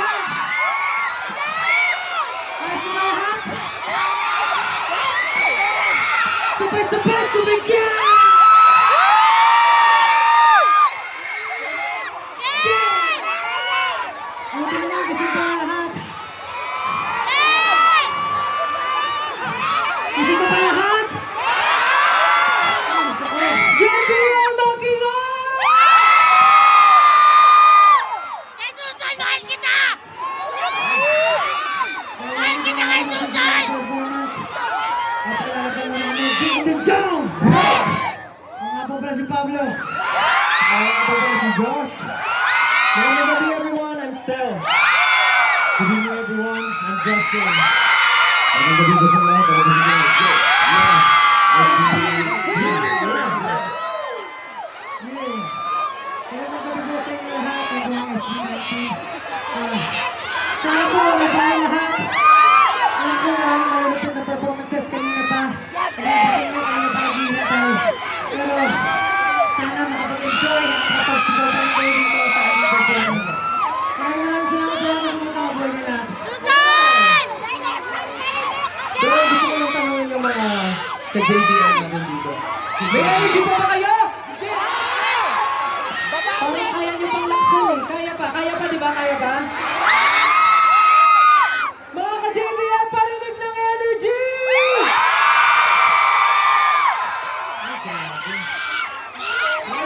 lahat? Ayos mo ba lahat? Sabay-sabay, sumigyan! Buti naman kasi ba lahat? Kasi ba lahat? Gusto ko. JBL Makina! Susan, mahal kita! Mahal kita kay Susan! Performance. Napakilala pa muna kami. Get in the zone! Break! Ang nga po pala si Pablo. Ang nga po pala si Josh. Magandang gabi everyone, I'm Stel. Good evening everyone. I'm Justin. Magandang gabi po sa lahat. Ako po si Josh. Magandang gabi po sa inyo lahat. Ang buong SB19. Sana po mabahay lahat. Alam ko maraming malulupit na performances kanina pa. Kanina pa naghihintay. Pero sana makapag-enjoy at makapagsigaw pa rin kayo dito sa ating performance. Maraming salamat sa lahat na pumunta. Mabuhay na lahat. Susan! Pero gusto ko lang tanongin yung mga ka-JBL natin dito. May energy pa ba kayo? Parang kaya nyo pang laksan eh. Kaya pa, di ba? Kaya pa? Mga ka-JBL, parinig ng energy!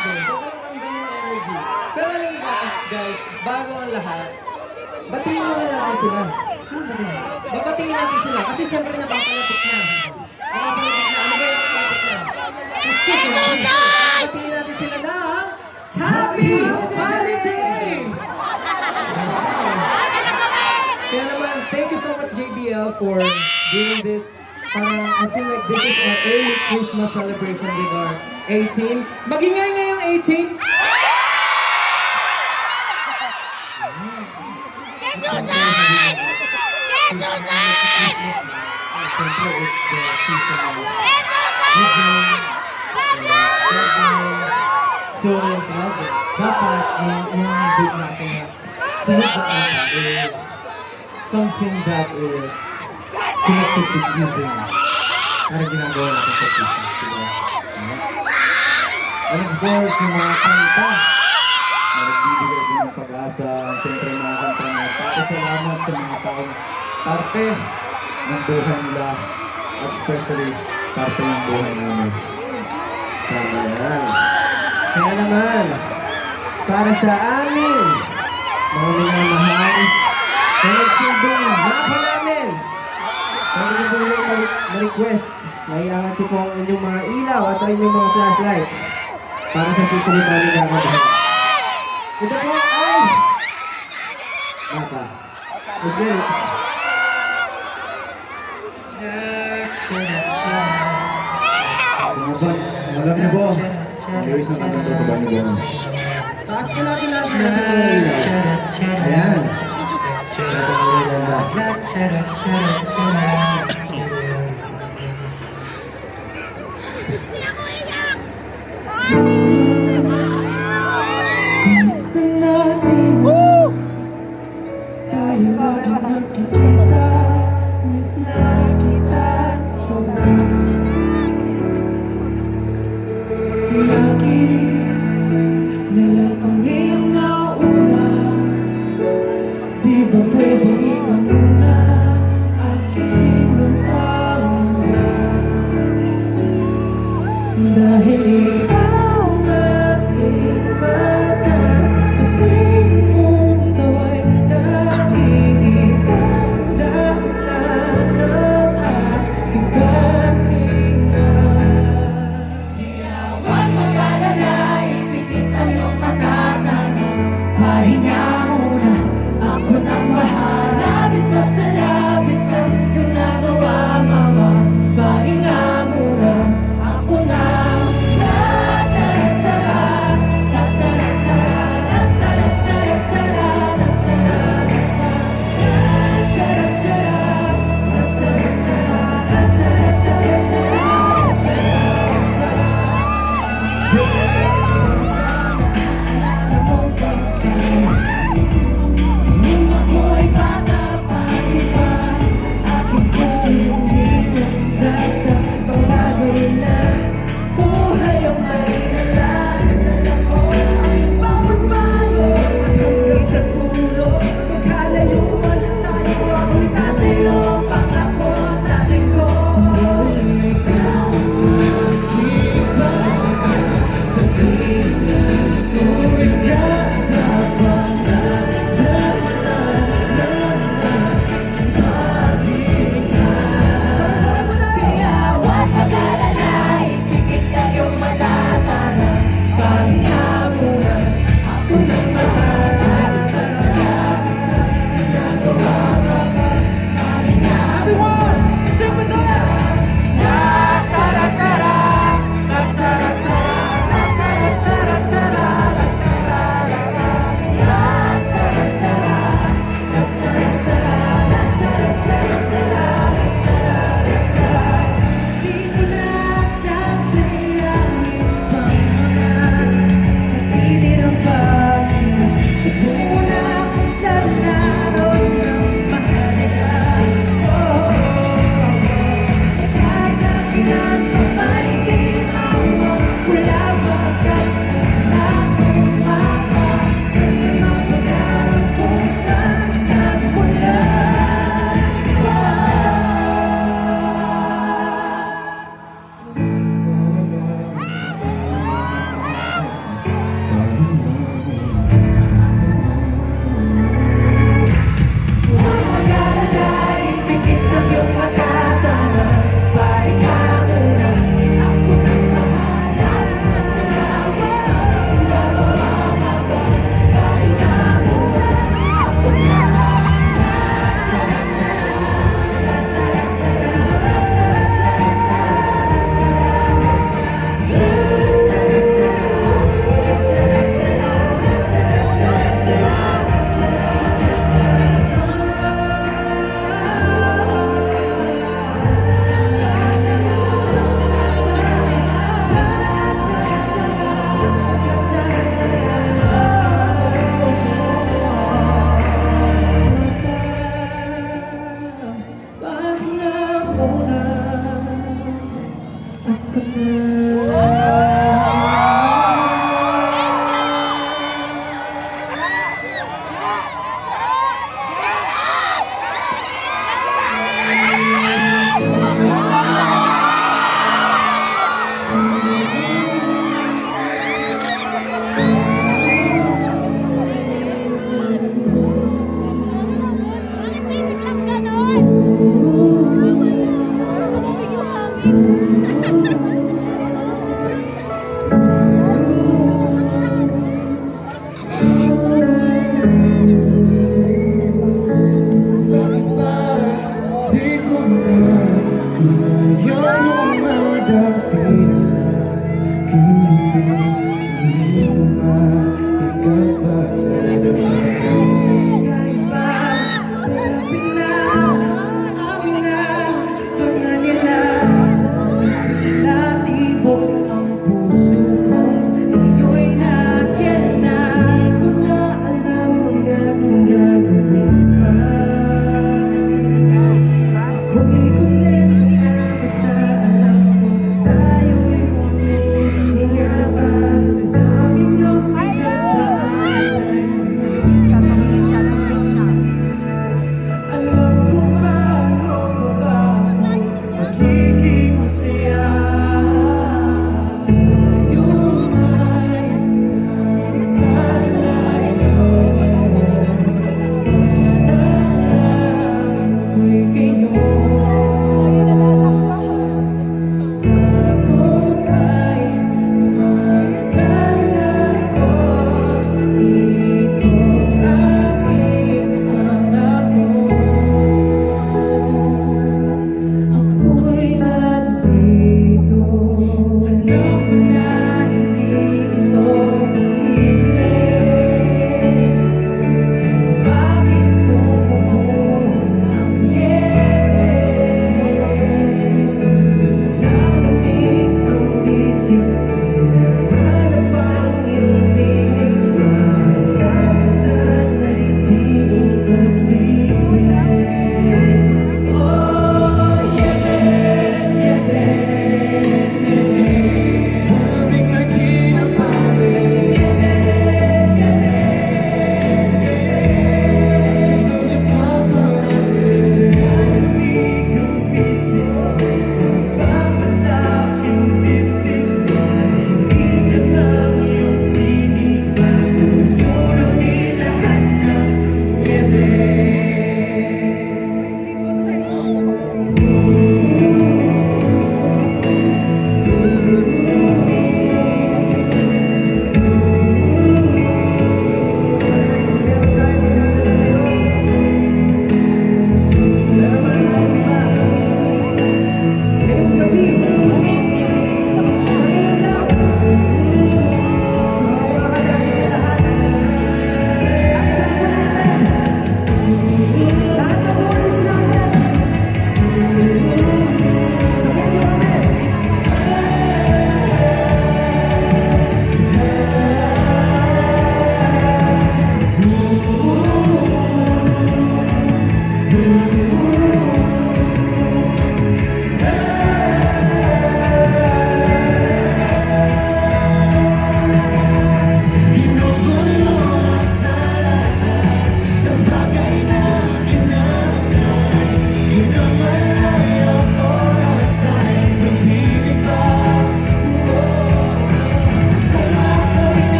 Sobrang ganda ng energy. Pero alam mo ba, guys, bago ang lahat, batiin muna natin sila. Ano ba din? Babatingin natin sila kasi syempre napapalapit na. Napapalapit na. Ano ba yung napapalapit na? Babatingin natin sila na Happy Holidays! Kaya naman, thank you so much JBL for doing this. Parang I feel like this is our early Christmas celebration with our A-team. Mag-ingay ngayong A-team! Kay Susan! Kay Susan! Siyempre, it's the season of Kay Susan! So, dapat yung big natin na sunod na something that is connected to giving. Parang ginagawa natin sa Christmas, diba? And of course, yung mga kanta na nagbibigay din ng pag-asa. Siyempre, mga kanta na nagpapasalamat sa mga taong parte ng buhay nila at especially parte ng buhay namin. Tama yan. Kaya naman, para sa amin, mga minamahal, na nagsilbing mapa namin, kami na po yung ma-request na iangat ko po ang inyong mga ilaw at ang inyong mga flashlights para sa susunod namin kakabang. Ito po ay mapa. Let's get it. Alam niyo po, ang lyrics ng kanta to sa banyo ko. Taas po natin lahat ng mga ilaw. Ayan. Ito ang maganda. Kumusta natin? Tayo lagi nagkikita. Miss na kita sobrang. Lagi na lang kami nauna. Di ba pwedeng ikaw muna? Akin ang panguna. Dahil ikaw ang aking mata. Sa tuwing mundo'y nakikita ang dahilan ng aking paghinga. Huwag mag-alala, ipikit ang iyong matatanong. Pahinga muna, ako nang bahala. Labis na sa labis ang iyong nagawa, mama. Pahinga muna, ako nang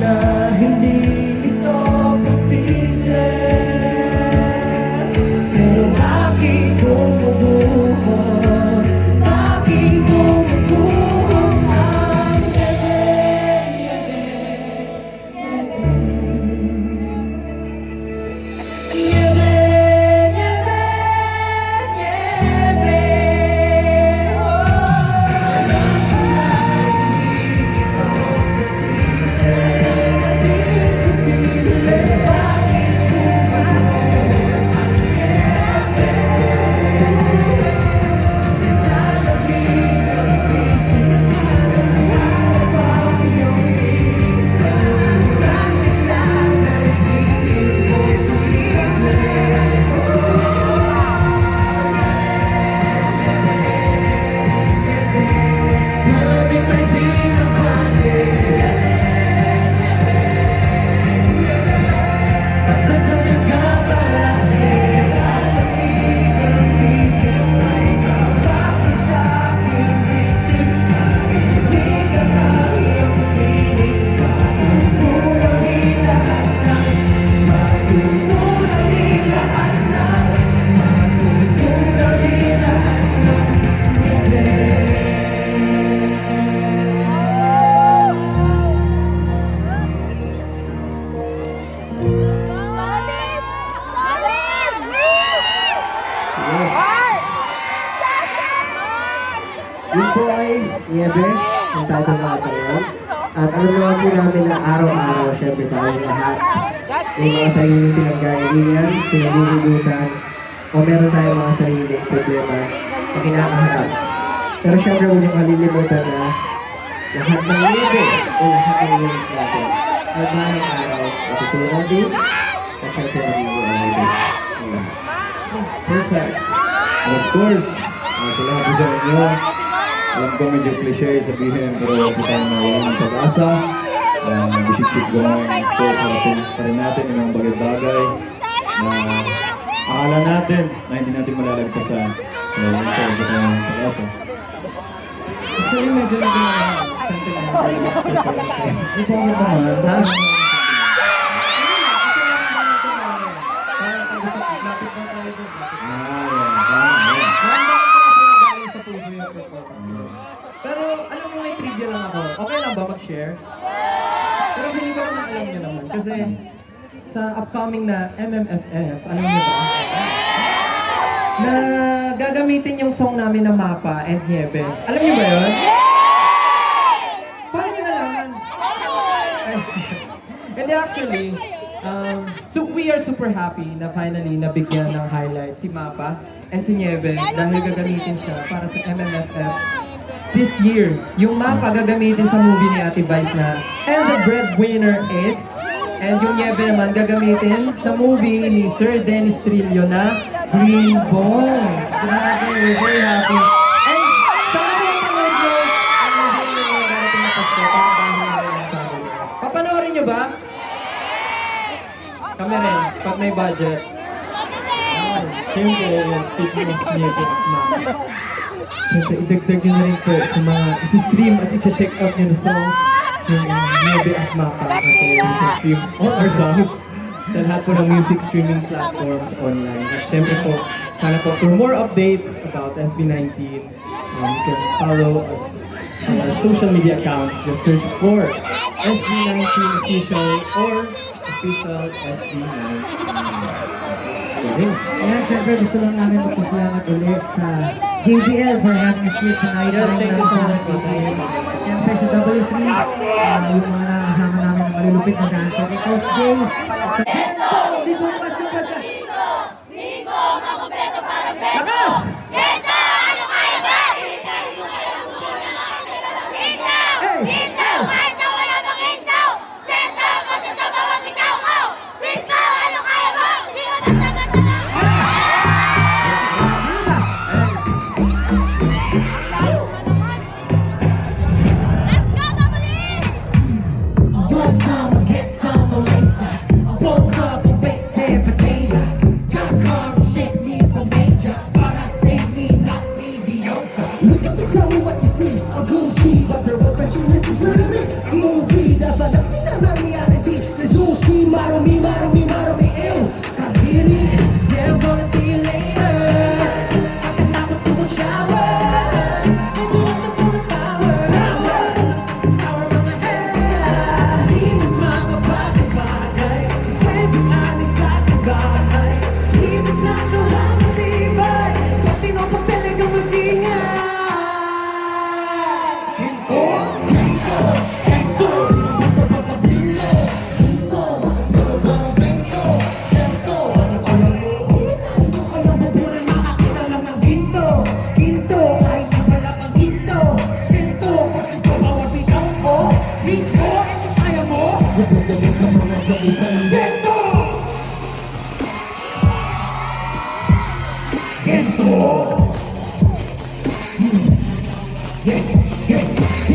Na hindi ito posible, pero bakit bumubuhos ang Yun po ay Niebe, yung title ng ating yun. At alam naman po namin na araw-araw, syempre tayo lahat. May mga sariling pinagganian, pinaglulutan, o meron tayong mga sariling problema na kinakaharap. Pero syempre huwag niyong kalilimutan na lahat ng Niebe o lahat ng years natin ay balang araw matutulong din at syempre magiging din. Perfect. And of course, salamat po sa inyo. Alam ko medyo cliche sabihin, pero huwag po tayong mawala ng pag-asa. We should keep going. Of course, harapin pa rin natin yung mga bagay-bagay na akala natin na hindi natin malalagpasan. So, huwag po tayong pag-asa. Actually, medyo naging sentimental yung performance eh. Hindi po agad naman. Ha? Pero alam mo, may trivia lang ako. Okay lang ba mag-share? Pero feeling ko naman alam niyo naman. Kasi sa upcoming na MMFF, alam niyo ba? Na gagamitin yung song namin na Mapa and Niebe. Alam niyo ba yun? Paano niyo nalaman? And actually, so we are super happy na finally nabigyan ng highlight si Mapa and si Niebe dahil gagamitin siya para sa MMFF this year. Yung Mapa gagamitin sa movie ni Ate Vice na And the Breadwinner Is, and yung Niebe naman gagamitin sa movie ni Sir Dennis Trillo na Green Bones. Grabe, we're very happy. And sana po mapanood nyo ang movie na darating na Pasko para dahil na rin ang family. Papanoorin nyo ba? Kami rin, pag may budget. Siyempre, speaking of Niebe at Mapa, siyempre, idagdag nyo na rin po sa mga isi-stream at i-check out nyo na songs yung Niebe at Mapa kasi you can stream all our songs sa lahat po ng music streaming platforms online. At siyempre po, sana po for more updates about SB19, you can follow us on our social media accounts. Just search for SB19 Official or Official SB19. Ayan, syempre gusto lang namin magpasalamat ulit sa JBL for having us here tonight. Yes, thank you so much, JBL. Syempre sa W3, yung mga nakasama namin na malulupit na dancer kay Coach Jay. Sa Bento, dito pasok pa sa...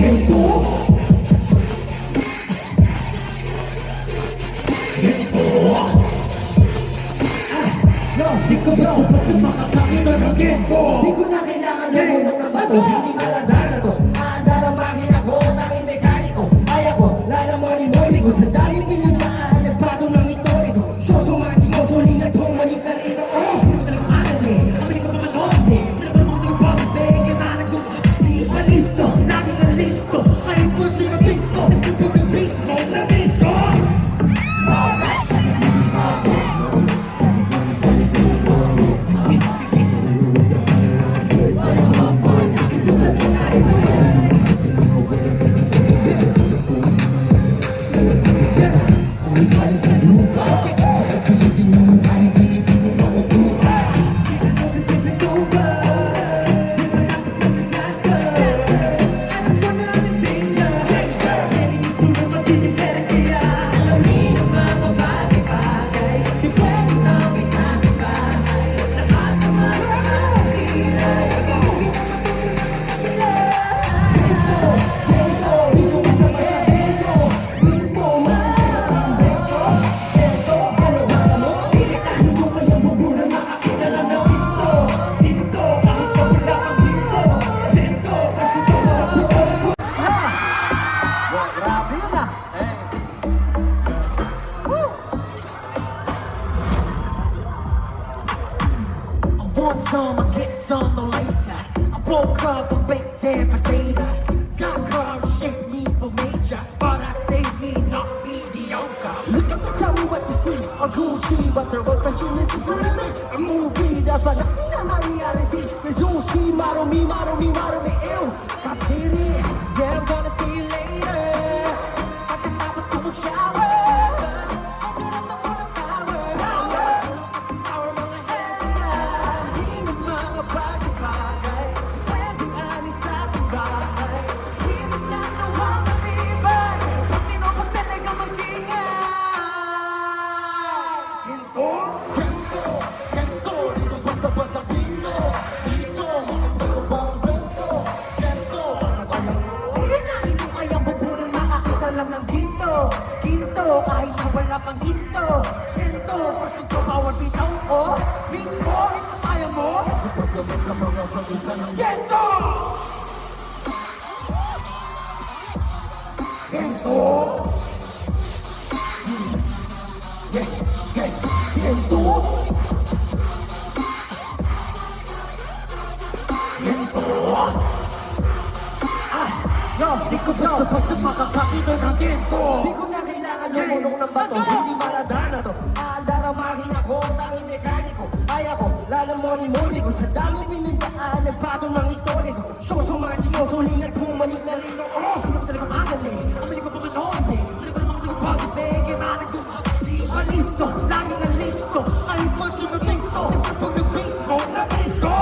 Di ko na kailangan ng unang ng baso, hindi maladar na to. Aandaramahin ako, tanging mekaniko. Ay ako, lalamunin mo ko sa daming pinuntaan. Nagbago ng history ko. Sosumachi, sosulinag, tumalik na rito. Oh, hindi ko talagang alali. Ang hindi ko naman onde. Hindi ko naman tingpang, beke, managong di alisto. Lagi na listo. Ay, puso na disco. Nagtipog ng disco, na disco. Want some, I get some, no later. I woke up a baked potato. Got car shake me for major, but I stay me not mediocre. Look at the tell me what you see. A Gucci, but the work question is free. A movie that's but nothing on my reality. Cause you see, model me, ew. Got pity, yeah, I'm gonna see you later. I can have a school shower. Ginto, kahit na wala pang ginto. Ginto, porsyento bawat bitaw ko. Bingo, ito kaya mo? Ginto! Ginto! Ginto! Yo, di ko basta makakakita ng ginto. Di ko na kailangan ng ulong ng baso, hindi maladar na to. Aandaramahin ako, tanging mekaniko. Ay ako, lalamunin ko sa dami pinuntaan. Nagbago ng history ko. Sosumachi, sosulinag, tumalik na rito. Oh, hindi ko talagang agali. Ang hindi ko pa manood eh. Hindi ko naman tingpag, beke, managong di alisto. Lagi na listo. Ay, puso na disco. Nagtipog ng disco, na disco.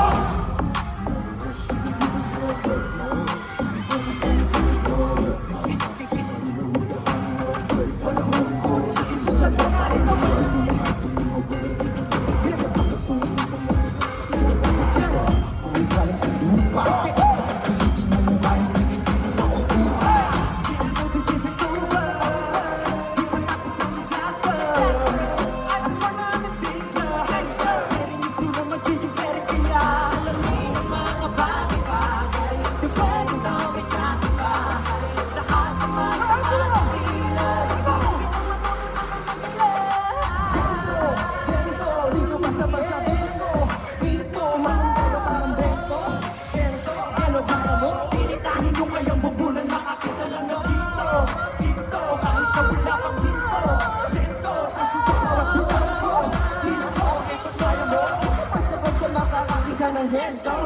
Ng gento.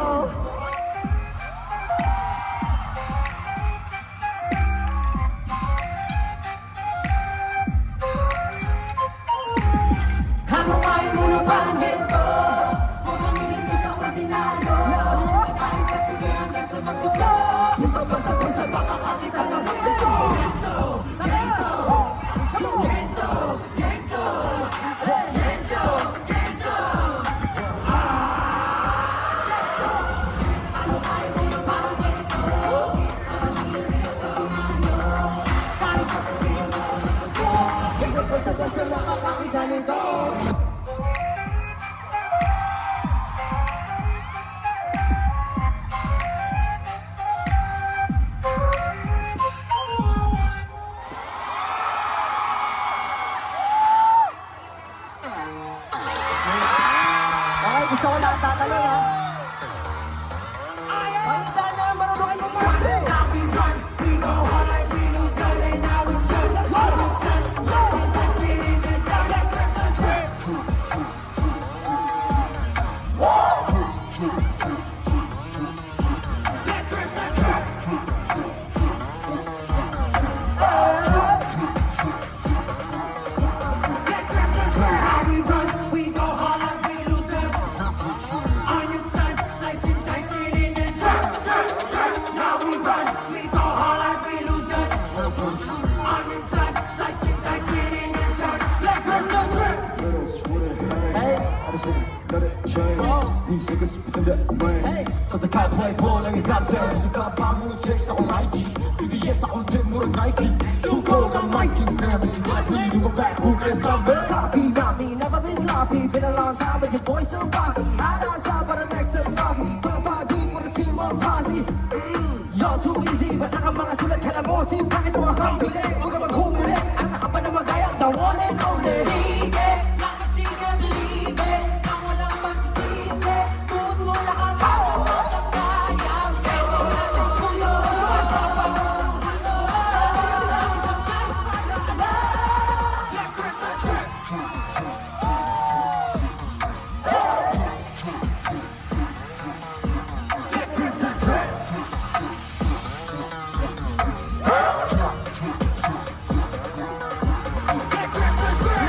Hamukain mo na ba ang gento? Pumamilin ka sa ordinaryo. Kahit pa sige hanggang sa magdugo. Basta makakakita ng gento. Gento! Gento! Gento! Gento! Gento! Gento! gusto ko lang tatanong ha. Ang dahil na marunong kayo mag-party. Now we run, we go hard like we lose it, and now we turn. Now we turn, let's get in this town, let's concentrate. Now we run, we go hard like we lose them. On your side, slicing, dicing in the dirt. Now we run, we go hard like we lose them. On your side, slicing, dicing in the dirt. Let's concentrate. These niggas pretend that man. 선택할 플레이볼랑의 감정 수가 방문책 사고 IG BBS akong din murag Nike Tuko ng my skins namin We do go back, who can stop me? Copy, not me, never been sloppy. Been a long time, but your boy still bossy. Hot on top, but I'm next to the Foxy. 5 deep, wanna see more posse. You're too easy, but ang mga sulat ka na mo. Bakit mo akong pili? Huwag ka maghumuli. Asa ka pa na magaya, the one and only. Sige, nakasige, believe it. Nang walang magsisisi. Buhos mo lahat, hawak mo ang kaya. Pero natin tuyo, masama mo.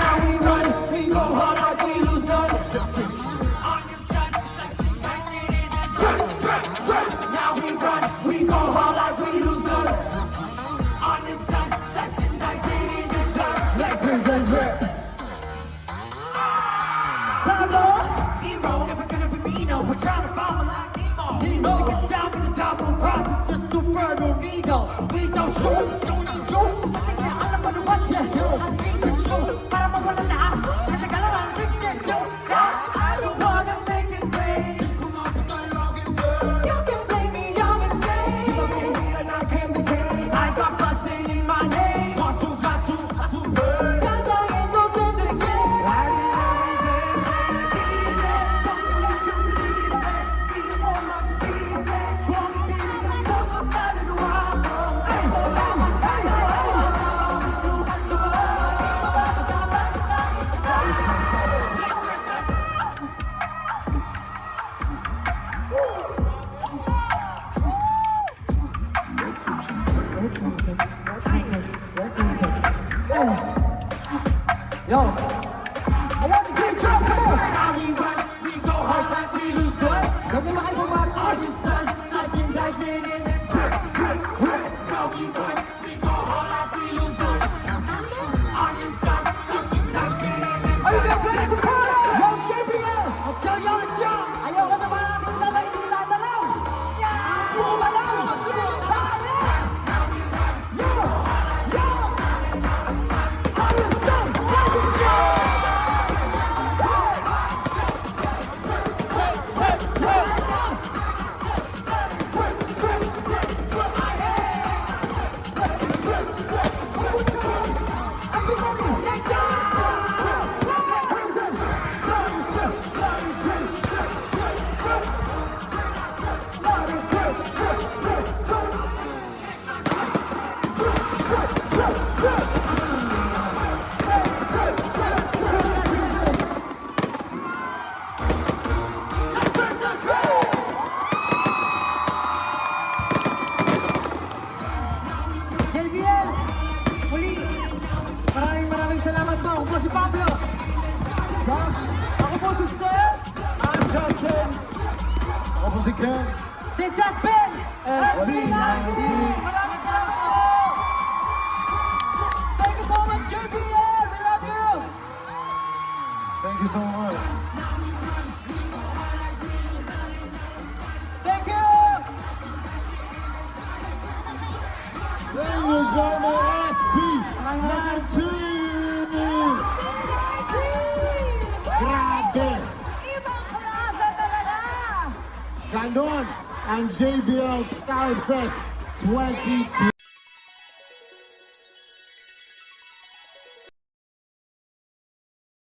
Now we run, we go hard like we lose none. On your side, like some guys in the dirt. Now we run, we go hard like we lose none. On your side, like some guys in the dirt. Like Crimson Drip. Pablo, hero, never gonna be me, no. We're trying to follow like Nemo. Music gets down with the double cross, it's just too further ego. We so sure, don't need you. Kasi kaya alam ko na what you do. As things are true, para mawala na ako. Kasi kalawang things are true. I don't wanna make it rain. You can blame me, I'm insane. Di ba pinigilan na I can't be chained. I got blood singing my name. Want to, got to, I super. Cause I ain't losing this game. I Yo, I want to see you jump, come on! Now we run, we go hard like we lose good. Kasi makikumap on your son, slicing, dicing in the drip, drip, drip. Now we run, we go hard like we lose good. On your son, slicing, dicing in the drip. Are you guys ready to party? Yo, JBL, I'll tell you the job. Ayoko na makakita na hindi latalaw. Bumalaw! Party! Yo! Yo! On your son, slicing, JBL, muli, maraming salamat po. Ako po si Pablo. Josh, ako po si Seth. I'm Justin. Ako po si Ken. This has been SB19. Maraming salamat po. Thank you so much, JBL. We love you. Thank you so much. Thank you. Ladies and SB19! Grabe! Ibang klase talaga! Ganon ang JBL Sound Fest 22.